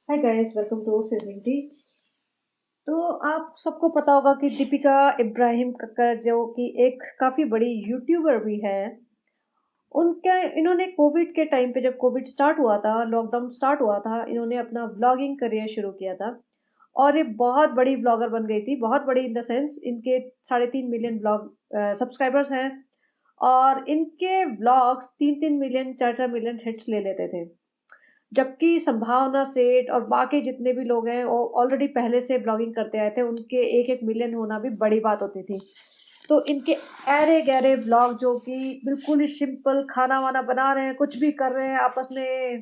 Hi guys, welcome to sizzling tea. तो आप सबको पता होगा कि दीपिका इब्राहिम कक्कर जो कि एक काफ़ी बड़ी यूट्यूबर भी है। उनके इन्होंने कोविड के टाइम पे, जब कोविड स्टार्ट हुआ था, लॉकडाउन स्टार्ट हुआ था, इन्होंने अपना व्लॉगिंग करियर शुरू किया था। और ये बहुत बड़ी ब्लॉगर बन गई थी, बहुत बड़ी इन द सेंस इनके 3.5 मिलियन ब्लॉग सब्सक्राइबर्स हैं। और इनके व्लॉग्स 3-3 मिलियन 4-4 मिलियन हिट्स ले लेते थे। जबकि संभावना सेठ और बाकी जितने भी लोग हैं वो ऑलरेडी पहले से ब्लॉगिंग करते आए थे, उनके 1-1 मिलियन होना भी बड़ी बात होती थी। तो इनके ऐरे गहरे ब्लॉग जो कि बिल्कुल ही सिंपल खाना वाना बना रहे हैं, कुछ भी कर रहे हैं, आपस में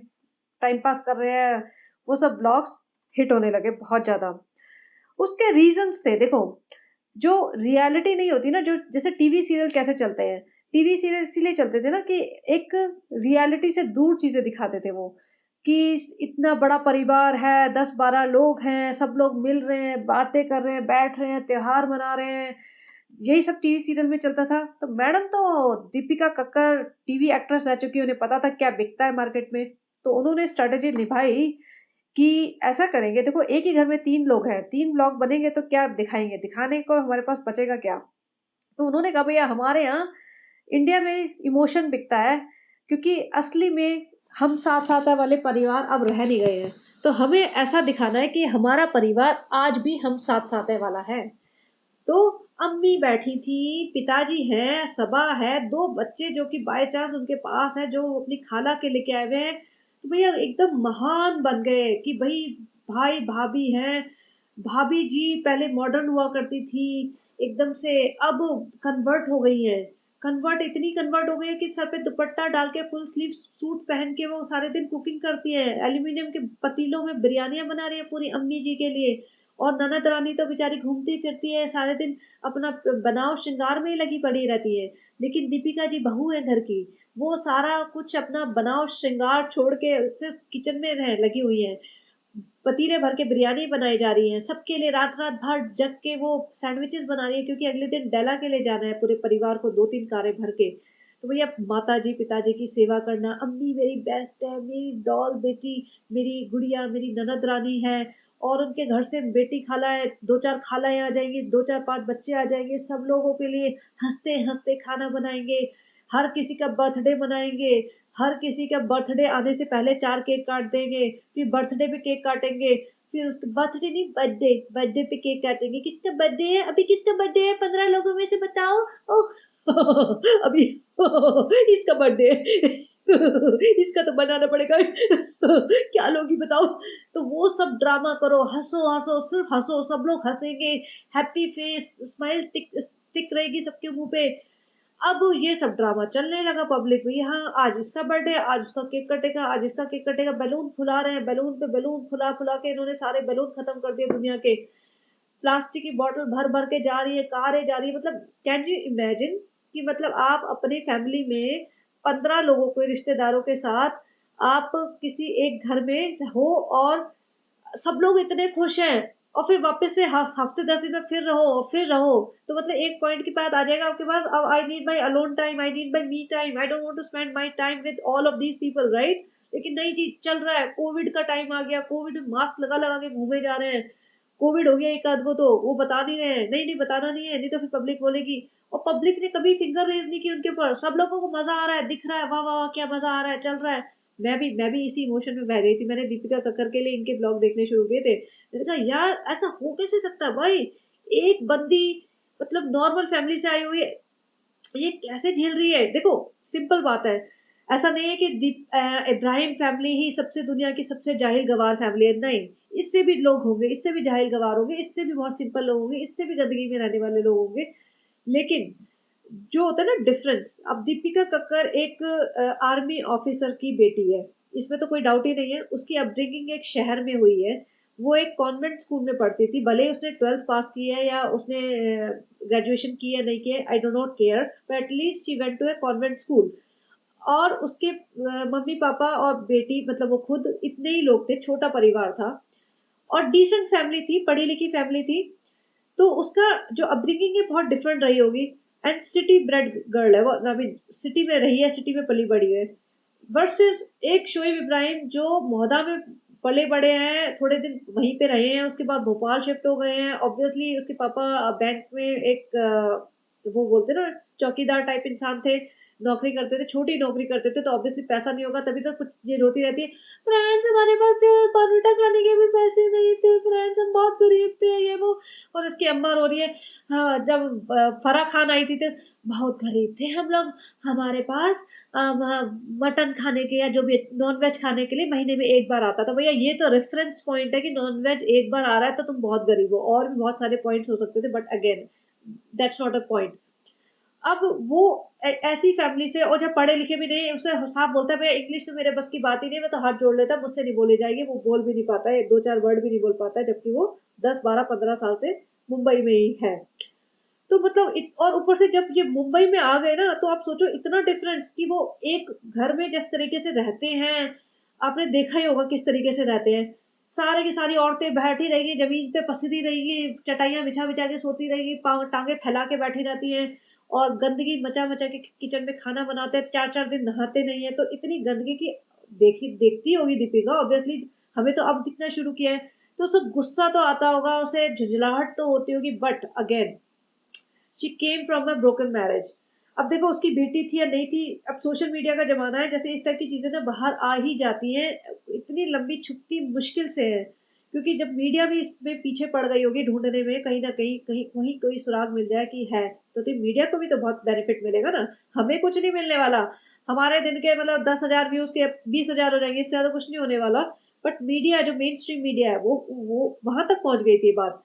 टाइम पास कर रहे हैं, वो सब ब्लॉग्स हिट होने लगे बहुत ज्यादा। उसके रीजंस थे, देखो। जो रियलिटी नहीं होती ना, जो जैसे टीवी सीरियल कैसे चलते हैं, टीवी सीरियल इसीलिए चलते थे ना कि एक रियलिटी से दूर चीजें दिखाते थे वो, कि इतना बड़ा परिवार है, 10-12 लोग हैं, सब लोग मिल रहे हैं, बातें कर रहे हैं, बैठ रहे हैं, त्योहार मना रहे हैं। यही सब टीवी सीरियल में चलता था। तो मैडम तो दीपिका कक्कर टीवी एक्ट्रेस रह चुकी है, उन्हें पता था क्या बिकता है मार्केट में। तो उन्होंने स्ट्रेटेजी निभाई कि ऐसा करेंगे, देखो एक ही घर में 3 लोग हैं, 3 ब्लॉग बनेंगे तो क्या दिखाएंगे, दिखाने को हमारे पास बचेगा क्या। तो उन्होंने कहा भैया हमारे यहाँ इंडिया में इमोशन बिकता है, क्योंकि असली में हम साथ साथ वाले परिवार अब रह नहीं गए हैं। तो हमें ऐसा दिखाना है कि हमारा परिवार आज भी हम साथ साथ वाला है। तो अम्मी बैठी थी, पिताजी हैं, सबा है, 2 बच्चे जो कि बाय चांस उनके पास है, जो वो अपनी खाला के लेके आए हुए हैं। तो भैया एकदम महान बन गए कि भाई भाई भाभी हैं। भाभी जी पहले मॉडर्न हुआ करती थी, एकदम से अब कन्वर्ट हो गई हैं। कन्वर्ट इतनी कन्वर्ट हो गई है कि सर पे दुपट्टा डाल के फुल स्लीव सूट पहन के वो सारे दिन कुकिंग करती है, एल्यूमिनियम के पतीलों में बिरयानियां बना रही है पूरी अम्मी जी के लिए। और ननद रानी तो बेचारी घूमती फिरती है सारे दिन, अपना बनाव श्रृंगार में ही लगी पड़ी रहती है। लेकिन दीपिका जी बहू है घर की, वो सारा कुछ अपना बनाव श्रृंगार छोड़ के सिर्फ किचन में रह लगी हुई है। पतीले भर के बिरयानी बनाई जा रही है सबके लिए, रात रात भर जग के वो सैंडविचेस बना रही है, क्योंकि अगले दिन डेला के लिए जाना है पूरे परिवार को 2-3 कारें भर के। तो भैया माता जी पिताजी की सेवा करना, अम्मी मेरी बेस्ट है, मेरी डॉल बेटी, मेरी गुड़िया, मेरी ननद रानी है। और उनके घर से बेटी खाला है, 2-4 खालाएं आ जाएंगी, 2-4-5 बच्चे आ जाएंगे, सब लोगों के लिए हंसते हंसते खाना बनाएंगे। हर किसी का बर्थडे मनाएंगे। हर किसी का बर्थडे आने से पहले 4 केक काट देंगे, फिर बर्थडे पे केक काटेंगे। फिर उसके बर्थडे नहीं, बर्थडे बर्थडे पे केक काटेंगे। किसका बर्थडे है अभी, किसका बर्थडे है 15 लोगों में से बताओ। ओह अभी इसका बर्थडे है इसका तो बनाना पड़ेगा क्या लोगी बताओ। तो वो सब ड्रामा करो, हंसो हंसो, सिर्फ हंसो, सब लोग हंसेंगे। हैप्पी फेस स्माइल टिक टिक रहेगी सबके मुंह पे। अब ये सब ड्रामा चलने लगा पब्लिक में, हाँ आज इसका बर्थडे, आज उसका केक कटेगा, आज इसका केक कटेगा, बैलून फुला रहे हैं, बैलून पे बैलून फुला फुला के इन्होंने सारे बैलून खत्म कर दिए दुनिया के। प्लास्टिक की बोतल भर भर के जा रही है, कारें जा रही है। मतलब कैन यू इमेजिन कि मतलब आप अपनी फैमिली में 15 लोगों के रिश्तेदारों के साथ आप किसी एक घर में हो, और सब लोग इतने खुश हैं, और फिर वापस से हफ्ते 10 दिन में फिर रहो और फिर रहो। तो मतलब एक पॉइंट के बाद आ जाएगा आपके पास, अब I need my alone time, I need my me time, I don't want to spend my time with all of these people, right. लेकिन नहीं जी, चल रहा है, कोविड का टाइम आ गया, कोविड में मास्क लगा लगा के घूमे जा रहे हैं। कोविड हो गया एक आध को तो वो बता नहीं रहे हैं, नहीं नहीं बताना नहीं है, नहीं तो फिर पब्लिक बोलेगी। और पब्लिक ने कभी फिंगर रेज नहीं की उनके ऊपर, सब लोगों को मजा आ रहा है, दिख रहा है, वाह वाह वाह, क्या मजा आ रहा है, चल रहा है। मैं भी इसी इमोशन में बह गई थी, मैंने दीपिका कक्कर के लिए इनके ब्लॉग देखने शुरू किए थे। मैंने कहा यार ऐसा हो कैसे सकता है भाई, एक बंदी मतलब नॉर्मल फैमिली से आई हुई है, ये कैसे झेल रही है। देखो सिंपल बात है, ऐसा नहीं है कि इब्राहिम फैमिली ही सबसे दुनिया की सबसे जाहिल गवार फैमिली है, नहीं। इससे भी लोग होंगे, इससे भी जाहिल गवार होंगे, इससे भी बहुत सिंपल लोग होंगे, इससे भी गंदगी में रहने वाले लोग होंगे। लेकिन जो होता है ना डिफरेंस, अब दीपिका कक्कर एक आर्मी ऑफिसर की बेटी है, इसमें तो कोई डाउट ही नहीं है। उसकी अपब्रिंगिंग एक शहर में हुई है, वो एक कॉन्वेंट स्कूल में पढ़ती थी, भले ही उसने 12th पास की है या उसने ग्रेजुएशन की है नहीं की है, I do not care, but at least she went to a convent school. और उसके मम्मी पापा और बेटी, मतलब वो खुद इतने ही लोग थे, छोटा परिवार था, और डिसेंट फैमिली थी, पढ़ी लिखी फैमिली थी। तो उसका जो अपब्रिंगिंग है बहुत डिफरेंट रही होगी। एंड सिटी ब्रेड गर्ल है वो, आई मीन सिटी में रही है, सिटी में पली बड़ी है। वर्सेस एक शोएब इब्राहिम जो मोहदा में पले बड़े हैं, थोड़े दिन वहीं पे रहे हैं, उसके बाद भोपाल शिफ्ट हो गए हैं। ऑब्वियसली उसके पापा बैंक में एक वो बोलते हैं ना, चौकीदार टाइप इंसान थे, नौकरी करते थे, छोटी नौकरी करते थे, तो ऑब्वियसली पैसा नहीं होगा, तभी तो कुछ ये रोती रहती है, फ्रेंड्स हमारे पास परोठा खाने के भी पैसे नहीं थे, फ्रेंड्स हम बहुत गरीब थे, ये वो। और इसकी अम्मा रो रही है, हाँ, जब फराह खान आई थी तो बहुत गरीब थे हम लोग, हमारे पास मटन खाने के या जो भी नॉन वेज खाने के लिए महीने में एक बार आता था। भैया ये तो रेफरेंस पॉइंट है कि नॉन वेज एक बार आ रहा है तो तुम बहुत गरीब हो, और भी बहुत सारे पॉइंट्स हो सकते थे, but again that's not a point. अब वो ऐसी फैमिली से, और जब पढ़े लिखे भी नहीं, उसे साफ बोलता है भैया इंग्लिश तो मेरे बस की बात ही नहीं, मैं तो हाथ जोड़ लेता, मुझसे नहीं बोली जाएगी। वो बोल भी नहीं पाता है, दो चार वर्ड भी नहीं बोल पाता है, जबकि वो 10 12 15 साल से मुंबई में ही है। तो मतलब और ऊपर से जब ये मुंबई में आ गए ना, तो आप सोचो इतना डिफरेंस कि वो एक घर में जिस तरीके से रहते हैं, आपने देखा ही होगा किस तरीके से रहते हैं। सारे की सारी औरतें बैठी रहेंगी, जमीन पे पसरी रहेंगी, चटाइयां बिछा बिछा के सोती रहेंगी, टांगे फैला के बैठी रहती हैं, और गंदगी मचा मचा के किचन में खाना बनाते हैं, 4 4 दिन नहाते नहीं है। तो इतनी गंदगी की देखती होगी दीपिका ऑब्वियसली, हमें तो अब दिखना शुरू किया है, तो उसे गुस्सा तो आता होगा, उसे झुंझलाहट तो होती होगी, but again she came from a broken marriage. अब देखो उसकी बेटी थी या नहीं थी, अब सोशल मीडिया का जमाना है, जैसे इस टाइप की चीजें ना बाहर आ ही जाती हैं, इतनी लंबी छुपती मुश्किल से है, क्योंकि जब मीडिया भी इसमें पीछे पड़ गई होगी ढूंढने में, कहीं ना कहीं कहीं वहीं कोई सुराग मिल जाए कि है, तो मीडिया को भी तो बहुत बेनिफिट मिलेगा ना, हमें कुछ नहीं मिलने वाला। हमारे दिन के मतलब 10,000 व्यूज के 20,000 हो जाएंगे, इससे ज्यादा कुछ नहीं होने वाला। बट मीडिया, जो मेन स्ट्रीम मीडिया है, वो वहां तक पहुंच गई थी बात।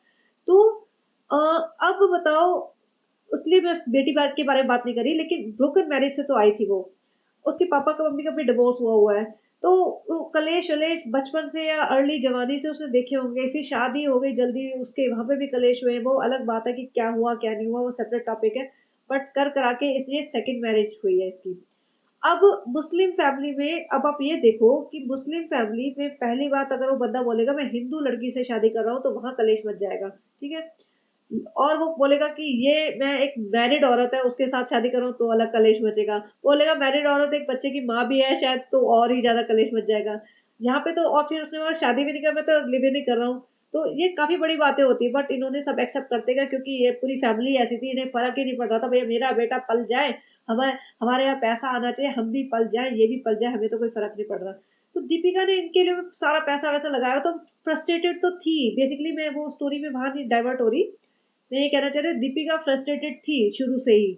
तो अब बताओ, इसलिए मैं उस बेटी बात के बारे में बात नहीं करी, लेकिन ब्रोकन मैरिज से तो आई थी वो। उसके पापा का मम्मी का भी डिवोर्स हुआ हुआ है। तो वो कलेश वलेश बचपन से या अर्ली जवानी से उसने देखे होंगे, फिर शादी हो गई जल्दी, उसके वहां पे भी कलेश हुए, वो अलग बात है कि क्या हुआ क्या नहीं हुआ, वो सेपरेट टॉपिक है। बट कर करा के इसलिए सेकंड मैरिज हुई है इसकी। अब मुस्लिम फैमिली में, अब आप ये देखो कि मुस्लिम फैमिली में पहली बात, अगर वो बंदा बोलेगा मैं हिंदू लड़की से शादी कर रहा हूँ, तो वहां कलेश मच जाएगा, ठीक है। और वो बोलेगा कि ये मैं एक मैरिड औरत है उसके साथ शादी करूं तो अलग कलेश मचेगा, बोलेगा मैरिड औरत एक बच्चे की माँ भी है शायद, तो और ही ज्यादा कलेश मच जाएगा यहाँ पे। तो और फिर उसने बोला शादी भी नहीं कर, मैं तो लिव इन नहीं कर रहा हूँ। तो ये काफी बड़ी बातें होती है, बट इन्होंने सब एक्सेप्ट करते गए, क्योंकि ये पूरी फैमिली ऐसी थी, इन्हें फर्क ही नहीं पड़ रहा था, भैया मेरा बेटा पल जाए, हमें हमारे यहाँ पैसा आना चाहिए, हम भी पल जाए ये भी पल जाए, हमें तो कोई फर्क नहीं पड़ रहा। तो दीपिका ने इनके लिए सारा पैसा वैसा लगाया, तो फ्रस्ट्रेटेड तो थी बेसिकली, मैं वो स्टोरी में बाहर नहीं डाइवर्ट हो रही, मैं ये कहना चाह रही हूँ दीपिका फ्रस्ट्रेटेड थी शुरू से ही,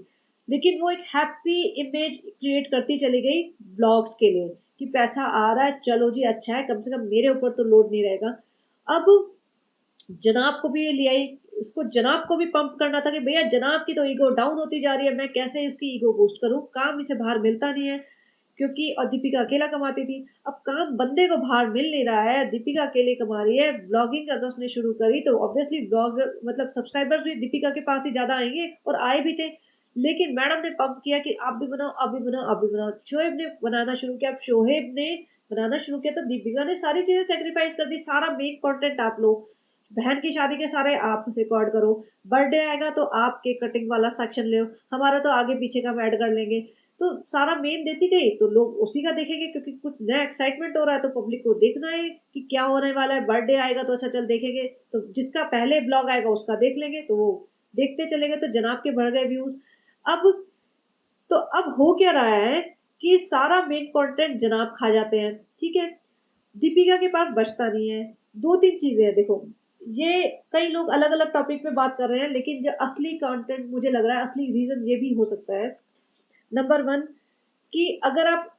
लेकिन वो एक हैप्पी इमेज क्रिएट करती चली गई ब्लॉग्स के लिए, कि पैसा आ रहा है, चलो जी अच्छा है, कम से कम मेरे ऊपर तो लोड नहीं रहेगा। अब जनाब को भी ये ले आई, इसको जनाब को भी पंप करना था कि भैया जनाब की तो ईगो डाउन होती जा रही है, मैं कैसे उसकी ईगो बूस्ट करूं, काम इसे बाहर मिलता नहीं है, क्योंकि और दीपिका अकेला कमाती थी। अब काम बंदे को बाहर मिल नहीं रहा है, दीपिका अकेले कमा रही है, ब्लॉगिंग अगर उसने शुरू करी तो ऑब्वियसली ब्लॉगर मतलब सब्सक्राइबर्स भी दीपिका के पास ही ज्यादा आएंगे, और आए भी थे। लेकिन मैडम ने पंप किया कि आप भी बनाओ, आप भी बनाओ, आप भी बनाओ, शोएब ने बनाना शुरू किया, अब शोहेब ने बनाना शुरू किया, तो दीपिका ने सारी चीजें सेक्रीफाइस कर दी, सारा मेन कंटेंट आप लो, बहन की शादी के सारे आप रिकॉर्ड करो, बर्थडे आएगा तो आप केक कटिंग वाला सेक्शन ले, हमारा तो आगे पीछे का हम ऐड कर लेंगे। तो सारा मेन देती गई तो लोग उसी का देखेंगे, क्योंकि कुछ नया एक्साइटमेंट हो रहा है तो पब्लिक को देखना है कि क्या होने वाला है, बर्थडे आएगा तो अच्छा चल देखेंगे, तो जिसका पहले ब्लॉग आएगा उसका देख लेंगे, तो वो देखते चले गए, तो जनाब के बढ़ गए व्यूज। अब तो अब हो क्या रहा है कि सारा मेन कंटेंट जनाब खा जाते हैं, ठीक है, दीपिका के पास बचता नहीं है। दो तीन चीजें हैं देखो, ये कई लोग अलग अलग टॉपिक पे बात कर रहे हैं, लेकिन जो असली कंटेंट मुझे लग रहा है, असली रीजन ये भी हो सकता है। नंबर वन, कि अगर आप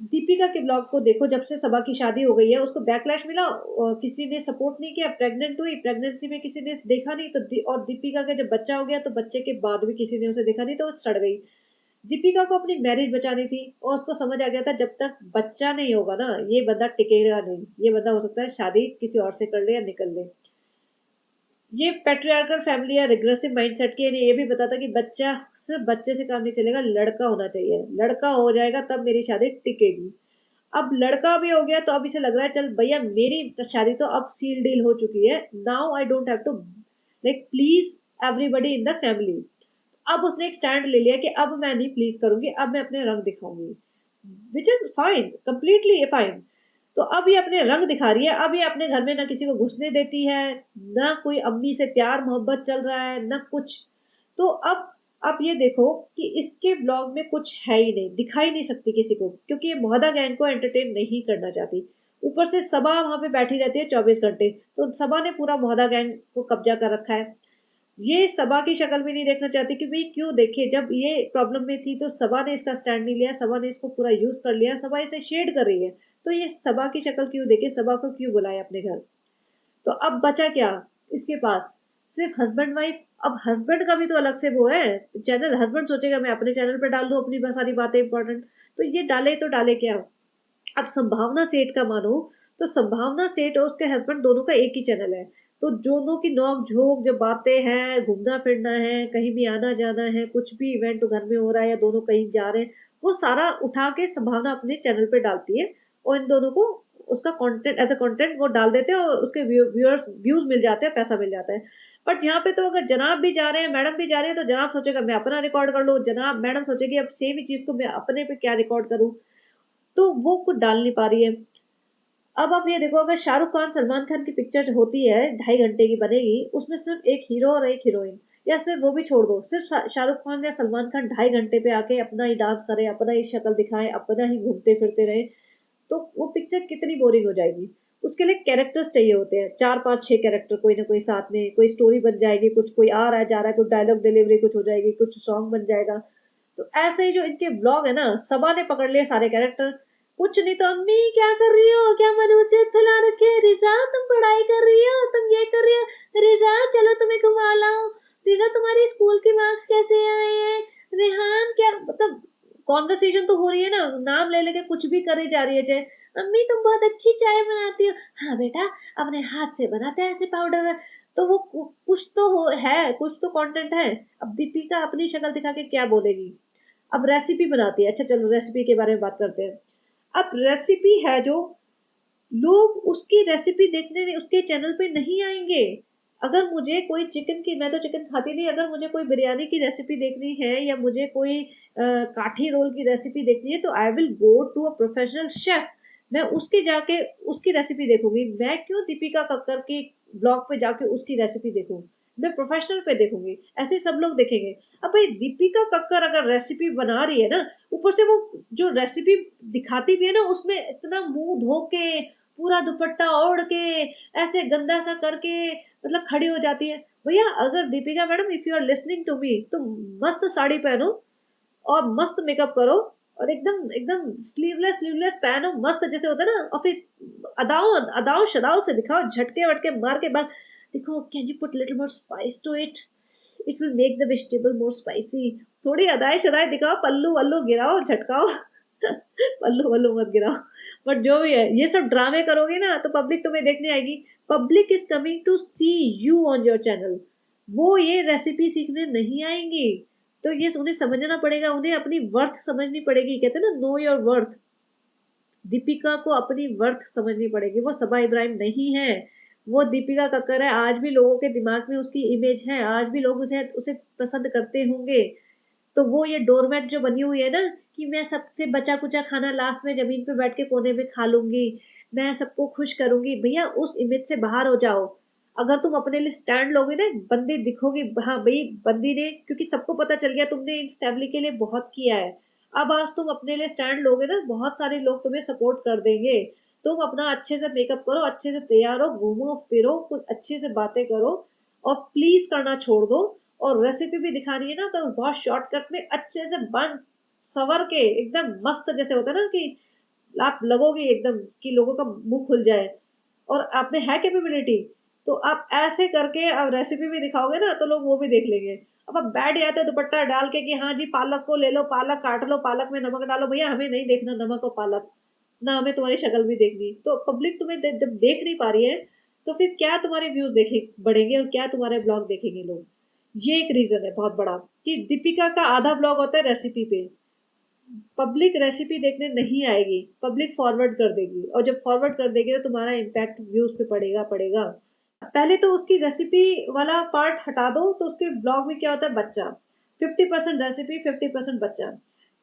दीपिका के ब्लॉग को देखो, जब से सबा की शादी हो गई है उसको बैकलैश मिला, और किसी ने सपोर्ट नहीं किया, प्रेग्नेंट हुई, प्रेगनेंसी में किसी ने देखा नहीं, तो और दीपिका का जब बच्चा हो गया तो बच्चे के बाद भी किसी ने उसे देखा नहीं, तो वो सड़ गई। दीपिका को अपनी मैरिज बचानी थी, और उसको समझ आ गया था जब तक बच्चा नहीं होगा ना ये बंदा टिकेगा नहीं, ये बंदा हो सकता है शादी किसी और से कर ले या निकल ले। ये पैट्रियार्कल फैमिली या रिग्रेसिव माइंडसेट की, ये भी बताता कि बच्चा सिर्फ बच्चे से काम नहीं चलेगा, लड़का होना चाहिए, लड़का हो जाएगा तब मेरी शादी टिकेगी। अब लड़का भी हो गया तो अब इसे लग रहा है चल भैया मेरी शादी तो अब सील डील हो चुकी है, now I don't have to like please everybody in the family. अब उसने एक स्टैंड ले लिया कि अब मैं नहीं प्लीज करूंगी, अब मैं अपने रंग दिखाऊंगी, which is fine, completely fine. तो अब ये अपने रंग दिखा रही है। अब ये अपने घर में ना किसी को घुसने देती है, ना कोई अम्मी से प्यार मोहब्बत चल रहा है, ना कुछ। तो अब ये देखो कि इसके ब्लॉग में कुछ है ही नहीं, दिखा ही नहीं सकती किसी को, क्योंकि ये मोहदा गैंग को एंटरटेन नहीं करना चाहती। ऊपर से सबा वहां पे बैठी रहती है 24 घंटे, तो सबा ने पूरा मोहदा गैंग को कब्जा कर रखा है। ये सबा की शक्ल भी नहीं देखना चाहती कि भाई क्यों देखे, जब ये प्रॉब्लम में थी तो सबा ने इसका स्टैंड नहीं लिया, सबा ने इसको पूरा यूज कर लिया, सबा इसे शेड कर रही है। तो ये सबा की शक्ल क्यों देखे, सबा को क्यों बुलाया अपने घर। तो अब बचा क्या इसके पास, सिर्फ हस्बैंड वाइफ। अब हस्बैंड का भी तो अलग से वो है चैनल, हस्बैंड सोचेगा मैं अपने चैनल पर डाल दूं अपनी सारी बातें इंपॉर्टेंट, तो ये डाले तो डाले क्या। अब संभावना सेठ का मानो, तो संभावना सेठ और उसके हस्बैंड दोनों का एक ही चैनल है। तो दोनों की नोक झोंक जब बातें हैं, घूमना फिरना है, कहीं भी आना जाना है, कुछ भी इवेंट घर में हो रहा है या दोनों कहीं जा रहे हैं, वो सारा उठा के संभावना अपने चैनल पे डालती है। और इन दोनों को उसका कंटेंट एज अ कंटेंट वो डाल देते हैं और उसके व्यूअर्स व्यूज मिल जाते हैं, पैसा मिल जाता है। बट यहाँ पे तो अगर जनाब भी जा रहे हैं, मैडम भी जा रही है, तो जनाब सोचेगा मैं अपना रिकॉर्ड कर लूँ, जनाब मैडम सोचेगी अब सेम ही चीज को मैं अपने पे क्या रिकॉर्ड करूँ। तो वो कुछ डाल नहीं पा रही है। अब आप ये देखो, अगर शाहरुख खान सलमान खान की पिक्चर होती है 2.5 घंटे की बनेगी, उसमें सिर्फ एक हीरो और एक हीरोइन, या सिर्फ वो भी छोड़ दो, सिर्फ शाहरुख खान या सलमान खान 2.5 घंटे पे आके अपना ही डांस करे, अपना ही शक्ल दिखाएं, अपना ही घूमते फिरते रहे, तो वो पिक्चर कितनी बोरिंग हो जाएगी। उसके लिए कैरेक्टर्स चाहिए होते हैं, 4 5 6 कैरेक्टर कोई ना कोई साथ में, कोई स्टोरी बन जाएगी, कुछ कोई आ रहा है जा रहा है, कुछ डायलॉग डिलीवरी कुछ हो जाएगी, कुछ सॉन्ग बन जाएगा। तो ऐसे ही जो इनके ब्लॉग है ना, सबा ने पकड़ लिए सारे कैरेक्टर। कुछ नहीं तो अम्मी क्या कर रही हो, क्या मनुष्यत फैला रखे है, रिजा तुम पढ़ाई कर रही हो, तुम ये कर रही हो, रिजा चलो तुम्हें घुमा लाओ, रिजा तुम्हारी स्कूल के मार्क्स कैसे आए हैं, रेहान क्या, मतलब कॉन्वर्सेशन तो हो रही है ना, नाम ले लेके कुछ भी करे जा रही है। चाहे अम्मी तुम बहुत अच्छी चाय बनाती हो, हाँ बेटा अपने हाथ से बनाते हैं ऐसे पाउडर। तो वो कुछ तो है, कुछ तो कंटेंट है। अब दीपिका अपनी शक्ल दिखा के क्या बोलेगी। अब रेसिपी बनाती है, अच्छा चलो रेसिपी के बारे में बात करते हैं। अब रेसिपी है जो, लोग उसकी रेसिपी देखने उसके चैनल पे नहीं आएंगे। अगर मुझे कोई चिकन की, मैं तो चिकन खाती नहीं, अगर मुझे कोई बिरयानी की रेसिपी देखनी है या मुझे कोई काठी रोल की रेसिपी देखनी है, तो I will go to a professional chef. मैं उसके जाके उसकी रेसिपी देखूंगी। मैं क्यों दीपिका कक्कर की ब्लॉग पे जाके उसकी रेसिपी देखूं, मैं प्रोफेशनल पे देखूंगी। ऐसे सब लोग देखेंगे। अब भाई दीपिका कक्कर अगर रेसिपी बना रही है ना, ऊपर से वो जो रेसिपी दिखाती भी है ना, उसमें इतना मुंह धो के पूरा दुपट्टा ओढ़ के ऐसे गंदा सा करके मतलब खड़ी हो जाती है। भैया अगर Deepika madam if you are listening to me, तो मस्त साड़ी पहनो और मस्त मेकअप करो, और एकदम एकदम स्लीवलेस स्लीवलेस पहनो मस्त जैसे होता है ना, और फिर अदाओं अदाओं शदाओं से दिखाओ, झटके वटके मार के बाद देखो, can you put little more spice to it, it will make the vegetable more spicy. थोड़ी अदाएं शदाएं दिखाओ, पल्लू वल्लू गिराओ, झटकाओ। पल्लू वल्लू मत गिराओ। बट जो भी है, ये सब ड्रामे करोगे ना तो पब्लिक तुम्हें देखने आएगी। Public is coming to see you on your channel. वो ये रेसिपी सीखने नहीं आएंगी। तो ये उन्हें समझना पड़ेगा, उन्हें अपनी वर्थ समझनी पड़ेगी। कहते हैं ना, नो योर वर्थ। दीपिका को अपनी वर्थ समझनी पड़ेगी। वो सबा इब्राहिम नहीं है, वो दीपिका कक्कर है। आज भी लोगों के दिमाग में उसकी इमेज है, आज भी लोग उसे उसे पसंद करते होंगे। तो वो ये डोरमेट जो बनी हुई है ना, कि मैं सबसे बचा कुचा खाना लास्ट में जमीन पे बैठ के कोने में खा लूंगी, मैं सबको खुश करूंगी, भैया उस इमेज से बाहर हो जाओ। अगर तुम अपने लिए स्टैंड लोगे ना, बंदी दिखोगी, हाँ भाई बंदी ने, क्योंकि सबको पता चल गया तुमने इन फैमिली के लिए बहुत किया है। अब आज तुम अपने लिए स्टैंड लोगे ना, बहुत सारे लोग तुम्हें सपोर्ट कर देंगे। तुम अपना अच्छे से मेकअप करो, अच्छे से तैयार हो, घूमो फिरो, कुछ अच्छे से बातें करो, और प्लीज करना छोड़ दो। और रेसिपी भी दिखानी है ना, तो बहुत शॉर्टकट में अच्छे से बन सवर के एकदम मस्त, जैसे होता है ना कि आप लगोगे एकदम कि लोगों का मुंह खुल जाए, और आप में है कैपेबिलिटी, तो आप ऐसे करके अब रेसिपी भी दिखाओगे ना, तो लोग वो भी देख लेंगे। अब आप बैठ जाते हो दुपट्टा डाल के कि हाँ जी पालक को ले लो, पालक काट लो, पालक में नमक डालो, भैया हमें नहीं देखना नमक और पालक, ना हमें तुम्हारी शक्ल भी देखनी। तो पब्लिक तुम्हें जब देख नहीं पा रही है, तो फिर क्या तुम्हारे व्यूज देखे बढ़ेंगे और क्या तुम्हारे ब्लॉग देखेंगे लोग। ये एक रीजन है बहुत बड़ा, कि दीपिका का आधा ब्लॉग होता है रेसिपी पे। पब्लिक रेसिपी देखने नहीं आएगी, पब्लिक फॉरवर्ड कर देगी, और जब फॉरवर्ड कर देगी तो तुम्हारा इम्पैक्ट व्यूज पे पड़ेगा पड़ेगा। पहले तो उसकी रेसिपी वाला पार्ट हटा दो, तो उसके ब्लॉग में क्या होता है, बच्चा 50% रेसिपी 50% बच्चा।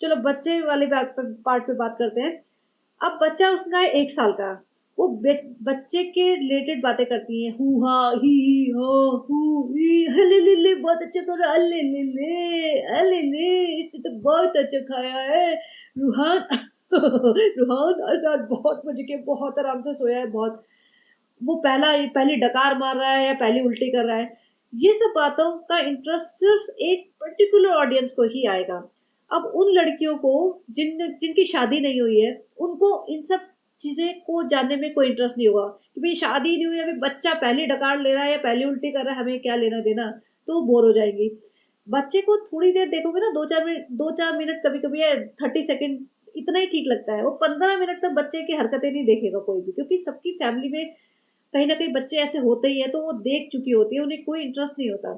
चलो बच्चे वाले पार्ट पे बात करते हैं। अब बच्चा उसका है 1 साल का, वो बच्चे के रिलेटेड बातें करती हैं, हू हा ही हा हू ही हले ले बहुत अच्छा कर रहा अले ले इसने तो बहुत अच्छा खाया है रूहान रूहान आज रात बहुत मजे के बहुत आराम से सोया है बहुत वो पहली डकार मार रहा है या पहली उल्टी कर रहा है ये सब बातों का इंटरेस्ट सिर्फ एक पर्टिकुलर ऑडियंस को ही आएगा अब उन लड़कियों को जिनकी शादी नहीं हुई है उनको इन सब चीजें को जानने में कोई इंटरेस्ट नहीं होगा कि भाई शादी नहीं हुई अभी बच्चा पहली डकार ले रहा है या पहली उल्टी कर रहा है हमें क्या लेना देना तो बोर हो जाएंगी बच्चे को थोड़ी देर देखोगे ना 2-4 मिनट कभी कभी या 30 सेकेंड इतना ही ठीक लगता है वो 15 मिनट तक बच्चे की हरकतें नहीं देखेगा कोई भी क्योंकि सबकी फैमिली में कहीं न कहीं बच्चे ऐसे होते ही हैं, तो वो देख चुकी होती है, उन्हें कोई इंटरेस्ट नहीं होता।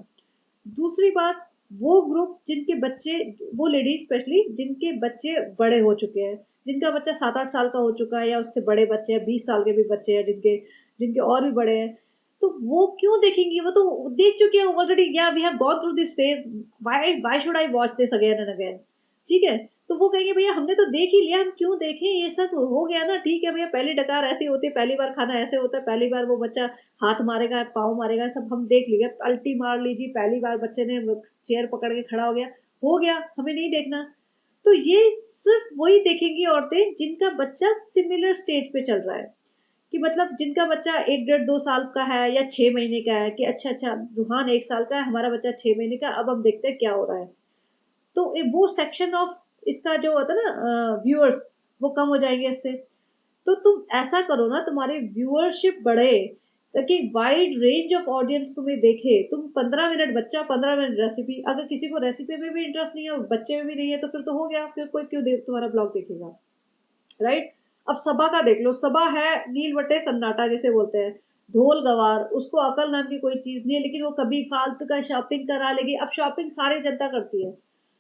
दूसरी बात, वो ग्रुप जिनके बच्चे वो लेडीज़ स्पेशली जिनके बच्चे बड़े हो चुके हैं, जिनका बच्चा 7-8 साल का हो चुका है या उससे बड़े बच्चे हैं, 20 साल के भी बच्चे हैं जिनके जिनके और भी बड़े हैं, तो वो क्यों देखेंगी? वो तो देख चुकी है ऑलरेडी या we have gone through this phase why should I watch this again and again? ठीक है? तो वो कहेंगे भैया हमने तो देख ही लिया, हम क्यों देखें? ये सब हो गया ना, ठीक है भैया पहली डकार ऐसी होती है, पहली बार खाना ऐसे होता है, पहली बार वो बच्चा हाथ मारेगा, पाँव मारेगा, सब हम देख लिए। पलटी मार लीजिए, पहली बार बच्चे ने चेयर पकड़ के खड़ा हो गया, हमें नहीं देखना। तो ये सिर्फ वही देखेंगी औरतें जिनका बच्चा सिमिलर स्टेज पे चल रहा है कि मतलब जिनका बच्चा 1 डेढ़ 2 साल का है या 6 महीने का है कि अच्छा रूहान 1 साल का है, हमारा बच्चा 6 महीने का, अब हम देखते हैं क्या हो रहा है। तो वो सेक्शन ऑफ इसका जो होता है ना व्यूअर्स वो कम हो जाएंगे इससे तो तुम ऐसा करो ना तुम्हारी व्यूअरशिप बढ़े ताकि वाइड रेंज ऑफ ऑडियंस तुम्हें देखे तुम 15 मिनट बच्चा 15 मिनट रेसिपी अगर किसी को रेसिपी में भी इंटरेस्ट नहीं है और बच्चे में भी नहीं है तो फिर तो हो गया फिर कोई क्यों तुम्हारा ब्लॉग देखेगा राइट अब सबा का देख लो सबा है नील बटे सन्नाटा जिसे बोलते हैं ढोल गवार उसको अकल नाम की कोई चीज नहीं है लेकिन वो कभी फालतू का शॉपिंग करा लेगी अब शॉपिंग सारी जनता करती है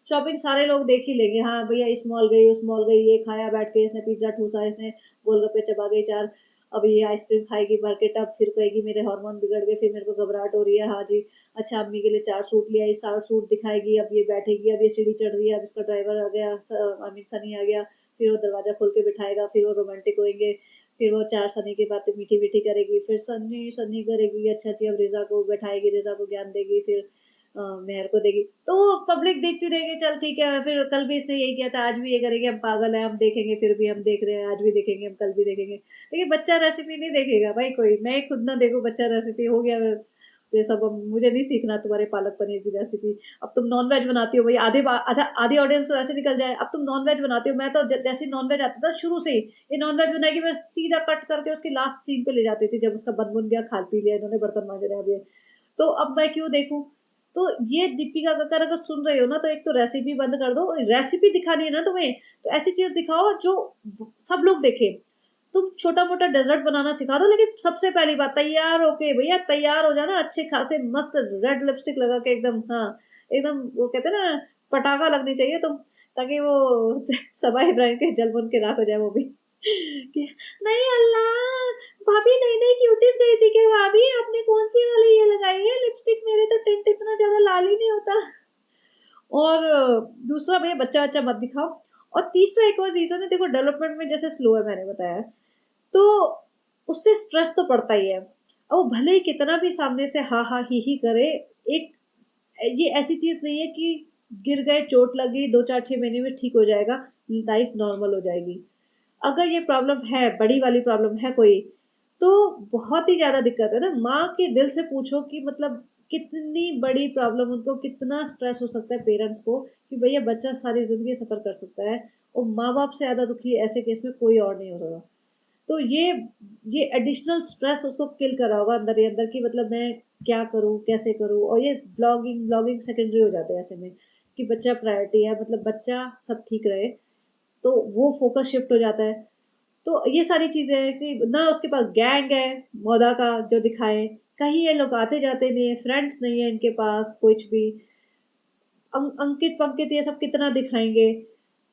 शॉपिंग सारे लोग देख ही लेंगे हाँ भैया इस मॉल गई उस मॉल गई ये खाया बैठ के इसने पिज्जा ठूसा इसने गोलगप्पे चबा गई चार अब ये आइसक्रीम खाएगी भर के टब फिर कहेगी मेरे हार्मोन बिगड़ गए फिर मेरे को घबराहट हो रही है हाँ जी अच्छा अम्मी के लिए 4 सूट लिया इस 4 सूट दिखाएगी अब ये बैठेगी अब ये सीढ़ी चढ़ रही है अब इसका ड्राइवर आ गया आई मीन सनी आ गया फिर वो दरवाजा खोल के बिठाएगा फिर वो रोमांटिक होएंगे फिर वो 4 सनी की बातें मीठी मीठी करेगी फिर सन्नी सन्नी करेगी अच्छा जी अब रिजा को बैठाएगी रिजा को ज्ञान देगी फिर मेहर को देगी तो पब्लिक देखती रहेगी चल ठीक है फिर कल भी इसने यही किया था आज भी ये करेगी हम पागल है हम देखेंगे फिर भी हम देख रहे हैं आज भी देखेंगे हम कल भी देखेंगे लेकिन बच्चा रेसिपी नहीं देखेगा भाई कोई मैं खुद ना देखूं बच्चा रेसिपी हो गया ये सब अब मुझे नहीं सीखना तुम्हारे पालक पनीर की रेसिपी अब तुम नॉन वेज बनाती हो भाई आधी ऑडियंस तो ऐसे निकल जाए अब तुम नॉन वेज बनाती हो मैं तो जैसे नॉन वेज आता था शुरू से ही ये नॉन वेज बनाएगी मैं सीधा कट करके उसकी लास्ट सीन पे ले जाती थी जब उसका बन बुन गया खा पी लिया इन्होंने बर्तन मांजे रहे अब ये तो अब मैं क्यों देखूं तो ये दीपिका कक्कर अगर सुन रहे हो ना तो एक तो रेसिपी बंद कर दो रेसिपी दिखानी है ना तुम्हें तो ऐसी चीज दिखाओ जो सब लोग देखें तुम छोटा मोटा डेजर्ट बनाना सिखा दो लेकिन सबसे पहली बात तैयार होके भैया तैयार हो जाना अच्छे खासे मस्त रेड लिपस्टिक लगा के एकदम हाँ एकदम वो कहते हैं ना पटाखा लगनी चाहिए तुम ताकि वो सबा इब्राहिम के जल बन के राख हो जाए वो भी कि नहीं अल्लाह भाभी नई नई क्यूटीज गई थी कि भाभी आपने कौन सी वाली ये लगाई है लिपस्टिक मेरे तो टिंट इतना ज्यादा लाल ही नहीं होता और दूसरा भैया बच्चा बच्चा मत दिखाओ और तीसरा एक और रीजन है देखो डेवलपमेंट में जैसे स्लो है मैंने बताया तो उससे स्ट्रेस तो पड़ता ही है और वो भले ही कितना भी सामने से हा हा ही करे एक ये ऐसी चीज नहीं है कि गिर गए चोट लगी 2-4-6 महीने में ठीक हो जाएगा लाइफ नॉर्मल हो जाएगी अगर ये प्रॉब्लम है बड़ी वाली प्रॉब्लम है कोई तो बहुत ही ज्यादा दिक्कत है ना माँ के दिल से पूछो कि मतलब कितनी बड़ी प्रॉब्लम उनको कितना स्ट्रेस हो सकता है पेरेंट्स को कि भैया बच्चा सारी जिंदगी सफर कर सकता है और माँ बाप से ज्यादा दुखी ऐसे केस में कोई और नहीं हो सकता तो ये एडिशनल स्ट्रेस उसको किल करा होगा अंदर ही अंदर की मतलब मैं क्या करूँ कैसे करूँ और ये ब्लॉगिंग ब्लॉगिंग सेकेंडरी हो जाते हैं ऐसे में कि बच्चा प्रायोरिटी है मतलब बच्चा सब ठीक रहे तो वो फोकस शिफ्ट हो जाता है तो ये सारी चीजें हैं कि ना उसके पास गैंग है मौदा का जो दिखाए कहीं ये लोग आते जाते नहीं है फ्रेंड्स नहीं है इनके पास कुछ भी अंकित पंकित ये सब कितना दिखाएंगे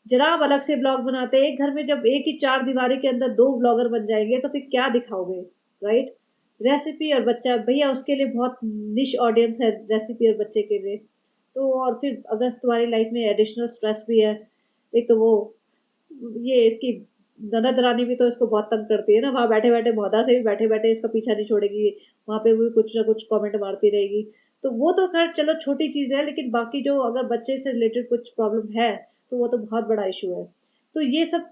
जनाब अलग से ब्लॉग बनाते हैं एक घर में जब एक ही चार दीवारी के अंदर दो ब्लॉगर बन जाएंगे तो फिर क्या दिखाओगे राइट रेसिपी और बच्चा भैया उसके लिए बहुत निश ऑडियंस है रेसिपी और बच्चे के लिए तो और फिर अगर तुम्हारी लाइफ में एडिशनल स्ट्रेस भी है एक तो वो ये इसकी ननद रानी भी तो इसको बहुत तंग करती है ना, वहां बैठे बैठे मौदा से भी बैठे बैठे इसका पीछा नहीं छोड़ेगी, वहां पे भी कुछ ना कुछ कमेंट मारती रहेगी। तो वो तो खैर चलो छोटी चीज है, लेकिन बाकी जो अगर बच्चे से रिलेटेड कुछ प्रॉब्लम है तो वो तो बहुत बड़ा इशू है। तो ये सब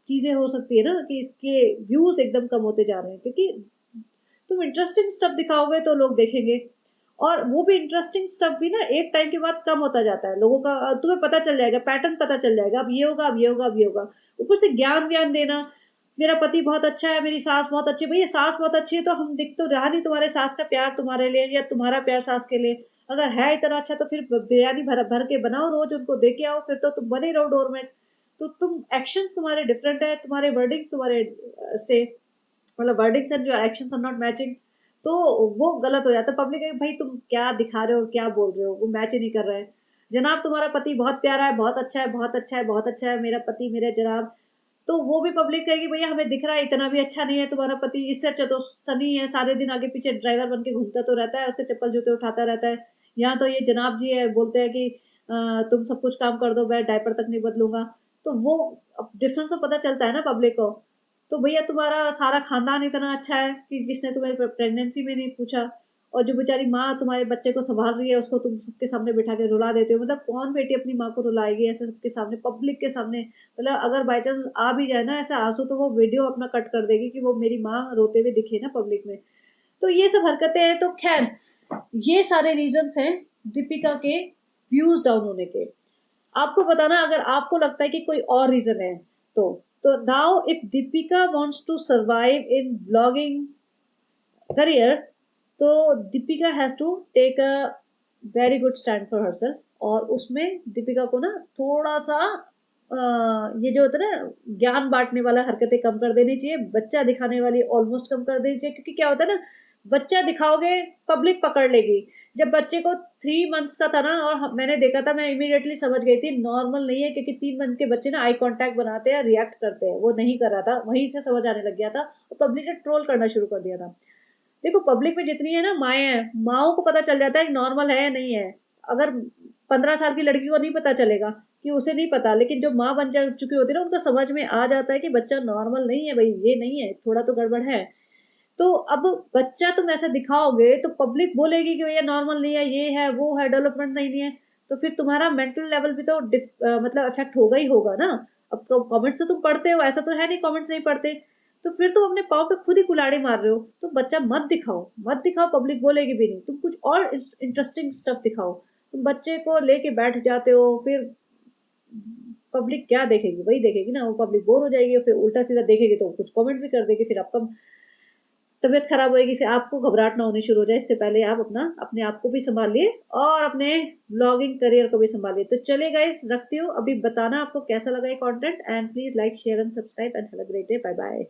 चीजें हो सकती है ना कि इसके व्यूज एकदम कम होते जा रहे हैं, क्योंकि तुम इंटरेस्टिंग स्टफ दिखाओगे तो लोग देखेंगे। और वो भी इंटरेस्टिंग स्टफ भी ना एक टाइम के बाद कम होता जाता है लोगों का, तुम्हें पता चल जाएगा, पैटर्न पता चल जाएगा, अब ये होगा, अब ये होगा, अब ये होगा। ऊपर से ज्ञान व्यान देना, मेरा पति बहुत अच्छा है, मेरी सास बहुत अच्छी है, भैया सास बहुत अच्छी है तो हम दिख तो रहा नहीं तुम्हारे सास का प्यार तुम्हारे लिए या तुम्हारा प्यार सास के लिए। अगर है इतना अच्छा तो फिर बिरयानी भर भर के बनाओ, रोज उनको दे के आओ, फिर तो तुम बने रहो डोरमेट। तो तुम एक्शंस तुम्हारे डिफरेंट है, तुम्हारे वर्डिंग्स तुम्हारे से, मतलब वर्डिंग्स एंड जो एक्शंस आर नॉट मैचिंग, तो वो गलत हो जाता है। पब्लिक है भाई तुम क्या दिखा रहे हो और क्या बोल रहे हो, वो मैच ही नहीं कर रहा है। जनाब तुम्हारा पति बहुत प्यारा है, बहुत अच्छा है, बहुत अच्छा है, बहुत अच्छा है मेरा पति, मेरे जनाब। तो वो भी पब्लिक कहेगी भैया हमें दिख रहा है इतना भी अच्छा नहीं है तुम्हारा पति, इससे अच्छा तो सनी है, सारे दिन आगे पीछे ड्राइवर बन के घूमता तो रहता है, उसके चप्पल जूते उठाता रहता है। यहाँ तो ये जनाब जी है बोलते हैं कि तुम सब कुछ काम कर दो, मैं डायपर तक नहीं बदलूंगा। तो वो डिफरेंस तो पता चलता है ना पब्लिक को। तो भैया तुम्हारा सारा खानदान इतना अच्छा है कि किसने तुम्हें प्रेगनेंसी में नहीं पूछा, और जो बेचारी माँ तुम्हारे बच्चे को संभाल रही है उसको तुम सबके सामने बिठा के रुला देते हो। मतलब कौन बेटी अपनी माँ को रुलाएगी ऐसे सबके सामने, पब्लिक के सामने। मतलब अगर बाई चांस आ भी जाए ना ऐसा आंसू, तो वो वीडियो अपना कट कर देगी कि वो मेरी माँ रोते हुए दिखे ना पब्लिक में। तो ये सब हरकतें हैं। तो खैर ये सारे रीजंस हैं दीपिका के व्यूज डाउन होने के। आपको बताना अगर आपको लगता है कि कोई और रीजन है तो now if Deepika wants to survive in blogging career, तो Deepika has to take a very good stand for herself. और उसमें दीपिका को ना थोड़ा सा ये जो होता है ना ज्ञान बांटने वाला हरकतें कम कर देनी चाहिए, बच्चा दिखाने वाली ऑलमोस्ट कम कर देनी चाहिए। क्योंकि क्या होता है ना, बच्चा दिखाओगे पब्लिक पकड़ लेगी। जब बच्चे को 3 मंथ्स का था ना, और मैंने देखा था, मैं इमीडिएटली समझ गई थी नॉर्मल नहीं है, क्योंकि 3 मंथ के बच्चे ना आई कांटेक्ट बनाते हैं, रिएक्ट करते हैं, वो नहीं कर रहा था, वहीं से समझ आने लग गया था। और पब्लिक ने ट्रोल करना शुरू कर दिया था। देखो पब्लिक में जितनी है ना माएँ हैं, माओ को पता चल जाता है कि नॉर्मल है या नहीं है। अगर 15 साल की लड़की को नहीं पता चलेगा, कि उसे नहीं पता, लेकिन जो माँ बन जा चुकी होती है ना उनको समझ में आ जाता है कि बच्चा नॉर्मल नहीं है भाई, ये नहीं है, थोड़ा तो गड़बड़ है। तो अब बच्चा तुम ऐसा दिखाओगे तो पब्लिक बोलेगी कि भैया नॉर्मल नहीं है, ये है वो है, डेवलपमेंट नहीं है। तो फिर तुम्हारा मेंटल लेवल भी तो मतलब अफेक्ट होगा ही होगा ना। अब तो कमेंट्स तो तुम पढ़ते हो, ऐसा तो है नहीं कमेंट्स नहीं पढ़ते। तो फिर तुम अपने पाँव पे खुद ही कुल्हाड़ी मार रहे हो। तो बच्चा मत दिखाओ, मत दिखाओ, पब्लिक बोलेगी भी नहीं। तुम कुछ और इंटरेस्टिंग स्टफ दिखाओ। तुम बच्चे को लेके बैठ जाते हो, फिर पब्लिक क्या देखेगी, वही देखेगी ना, वो पब्लिक बोर हो जाएगी और फिर उल्टा सीधा देखेगी तो कुछ कमेंट भी कर देगी, फिर आपका तबीयत खराब होएगी, फिर आपको घबराहट ना होनी शुरू हो जाए। इससे पहले आप अपना अपने आप को भी संभालिए और अपने ब्लॉगिंग करियर को भी संभालिए। तो चलिए गाइस रखती हूँ, अभी बताना आपको कैसा लगा ये content, and please like share and subscribe and have a great day, bye bye.